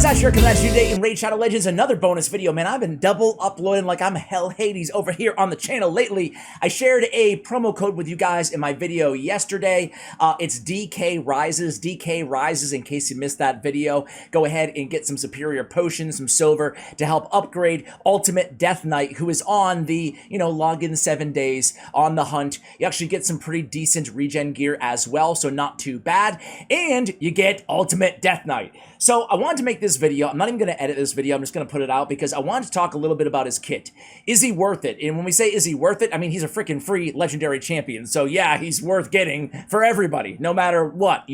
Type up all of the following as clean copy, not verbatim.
guys, Ash here coming at you today in Raid Shadow Legends, another bonus video. Man, I've been double uploading like I'm hell Hades over here on the channel lately. I shared a promo code with you guys in my video yesterday. It's DK Rises. DK Rises, in case you missed that video. Go ahead and get some superior potions, some silver to help upgrade Ultimate Deathknight, who is on the, log in 7 days on the hunt. You actually get some pretty decent regen gear as well, so not too bad. And you get Ultimate Deathknight. So I wanted to make this video. I'm not even going to edit this video. I'm just going to put it out because I wanted to talk a little bit about his kit. Is he worth it? And when we say is he worth it, I mean he's a freaking free legendary champion. So yeah, he's worth getting for everybody, no matter what,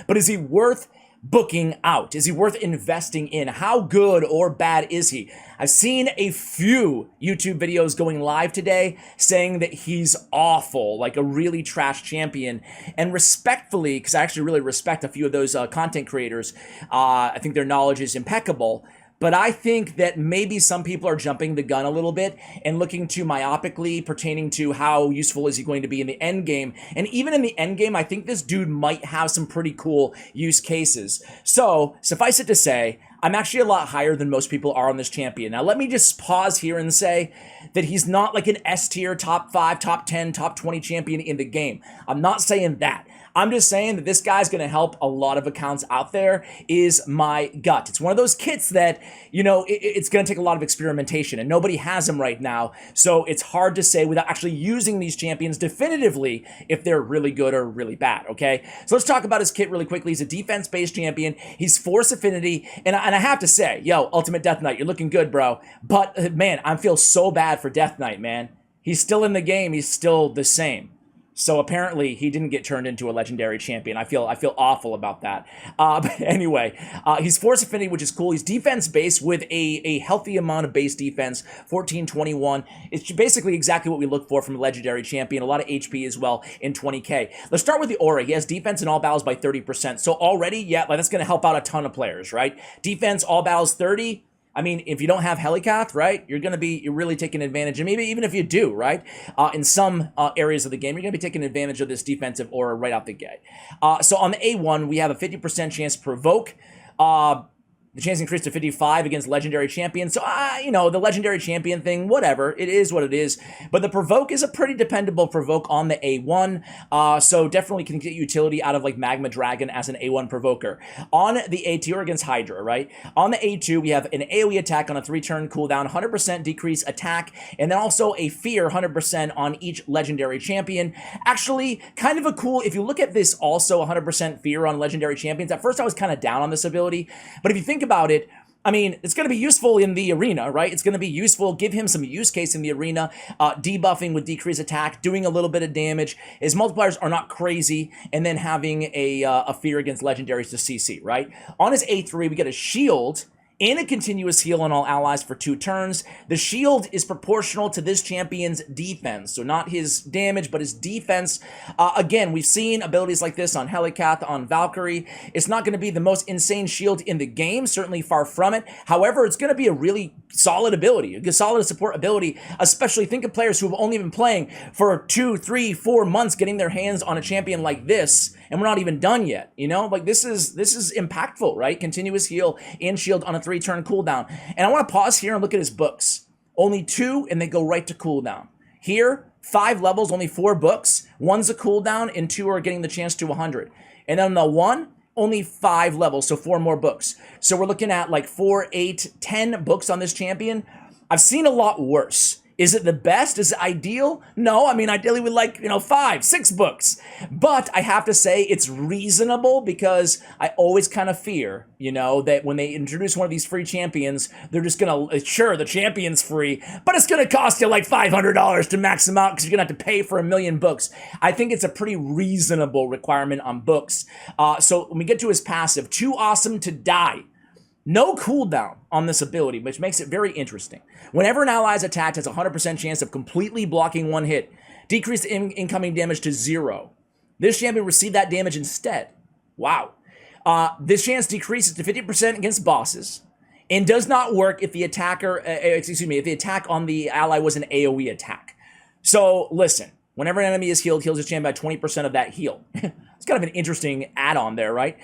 But is he worth booking out? Is he worth investing in? How good or bad is he? I've seen a few YouTube videos going live today saying that he's awful, like a really trash champion. And respectfully, because I actually really respect a few of those content creators, I think their knowledge is impeccable. But I think that maybe some people are jumping the gun a little bit and looking too myopically pertaining to how useful is he going to be in the end game. And even in the end game, I think this dude might have some pretty cool use cases. So suffice it to say, I'm actually a lot higher than most people are on this champion. Now, let me just pause here and say that he's not like an S tier, top 5, top 10, top 20 champion in the game. I'm not saying that. I'm just saying that this guy's going to help a lot of accounts out there is my gut. It's one of those kits that, it's going to take a lot of experimentation and nobody has them right now. So it's hard to say without actually using these champions definitively if they're really good or really bad, okay? So let's talk about his kit really quickly. He's a defense-based champion. He's Force Affinity. And I have to say, Ultimate Deathknight, you're looking good, bro. But, man, I feel so bad for Deathknight, man. He's still in the game. He's still the same. So apparently he didn't get turned into a legendary champion. I feel awful about that. But anyway, he's Force Affinity, which is cool. He's defense-based with a healthy amount of base defense, 1421. It's basically exactly what we look for from a legendary champion. A lot of HP as well in 20k. Let's start with the aura. He has defense in all battles by 30%. So already, that's going to help out a ton of players, right? Defense, all battles 30. I mean, if you don't have Helicath, right, you're really taking advantage, and maybe even if you do, right, in some areas of the game, you're going to be taking advantage of this defensive aura right out the gate. So on the A1, we have a 50% chance to provoke. The chance increased to 55 against legendary champions. So, the legendary champion thing, whatever. It is what it is. But the provoke is a pretty dependable provoke on the A1. So definitely can get utility out of like Magma Dragon as an A1 provoker. On the A2, or against Hydra, right? On the A2, we have an AoE attack on a 3-turn cooldown, 100% decrease attack, and then also a fear 100% on each legendary champion. Actually, kind of a cool, if you look at this also 100% fear on legendary champions, at first I was kind of down on this ability, but if you think about it, I mean, it's going to be useful in the arena, right? It's going to be useful, give him some use case in the arena, debuffing with decreased attack, doing a little bit of damage. His multipliers are not crazy, and then having a fear against legendaries to CC, right? On his A3, we get a shield and a continuous heal on all allies for 2 turns. The shield is proportional to this champion's defense, so not his damage, but his defense. Again, we've seen abilities like this on Helicath, on Valkyrie. It's not going to be the most insane shield in the game, certainly far from it. However, it's going to be a really solid ability, a solid support ability, especially think of players who have only been playing for 2, 3, 4 months getting their hands on a champion like this, and we're not even done yet, Like this is impactful, right? Continuous heal and shield on a 3-turn cooldown. And I want to pause here and look at his books. Only 2, and they go right to cooldown. Here, 5 levels, only 4 books. 1's a cooldown, and 2 are getting the chance to 100. And then the 1, only 5 levels, so 4 more books. So we're looking at like 4, 8, 10 books on this champion. I've seen a lot worse. Is it the best? Is it ideal? No, I mean, ideally we'd like, 5, 6 books. But I have to say it's reasonable because I always kind of fear, that when they introduce one of these free champions, they're just going to, sure, the champion's free, but it's going to cost you like $500 to max them out because you're going to have to pay for 1,000,000 books. I think it's a pretty reasonable requirement on books. So when we get to his passive, too awesome to die. No cooldown on this ability, which makes it very interesting. Whenever an ally is attacked, has a 100% chance of completely blocking one hit. Decrease incoming damage to 0. This champion received that damage instead. Wow. This chance decreases to 50% against bosses and does not work if the attacker, if the attack on the ally was an AoE attack. So listen, Whenever an enemy is healed, heals his champion by 20% of that heal. It's kind of an interesting add-on there, right?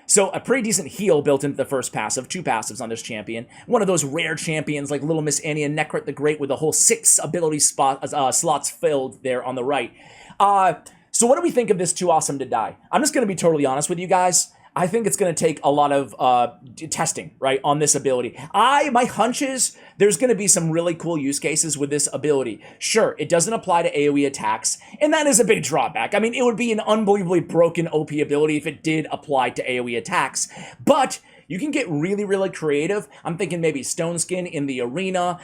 So a pretty decent heal built into the first passive, 2 passives on this champion. One of those rare champions like Little Miss Annie and Necrit the Great with a whole 6 ability slots filled there on the right. So what do we think of this Too Awesome to Die? I'm just going to be totally honest with you guys. I think it's going to take a lot of testing, right, on this ability. My hunch is there's going to be some really cool use cases with this ability. Sure, it doesn't apply to AoE attacks, and that is a big drawback. I mean, it would be an unbelievably broken OP ability if it did apply to AoE attacks, but you can get really, really creative. I'm thinking maybe Stone Skin in the arena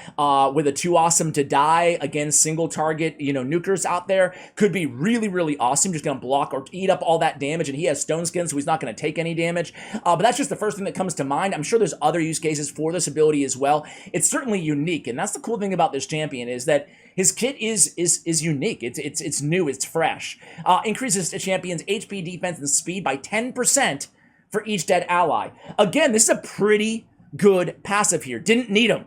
with a Too Awesome to Die against single target, nukers out there. Could be really, really awesome. Just going to block or eat up all that damage, and he has Stone Skin, so he's not going to take any damage. But that's just the first thing that comes to mind. I'm sure there's other use cases for this ability as well. It's certainly unique, and that's the cool thing about this champion is that his kit is unique. It's new. It's fresh. Increases a champion's HP, defense, and speed by 10%. For each dead ally. Again, this is a pretty good passive here. Didn't need him.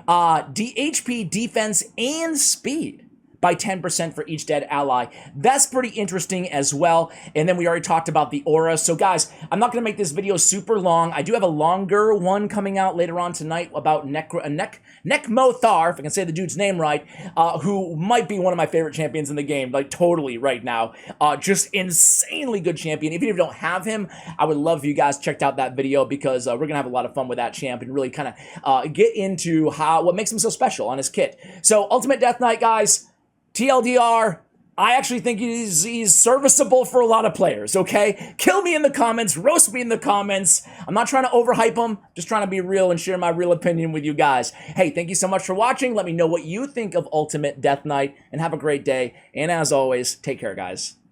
HP, defense, and speed by 10% for each dead ally. That's pretty interesting as well. And then we already talked about the aura. So guys, I'm not going to make this video super long. I do have a longer one coming out later on tonight about Nekmothar, if I can say the dude's name right, who might be one of my favorite champions in the game, like totally right now. Just insanely good champion. Even if you don't have him, I would love if you guys checked out that video because we're going to have a lot of fun with that champ and really kind of get into what makes him so special on his kit. So Ultimate Deathknight, guys, TLDR, I actually think he's serviceable for a lot of players, okay? Kill me in the comments, roast me in the comments. I'm not trying to overhype him, just trying to be real and share my real opinion with you guys. Hey, thank you so much for watching. Let me know what you think of Ultimate Deathknight, and have a great day. And as always, take care, guys.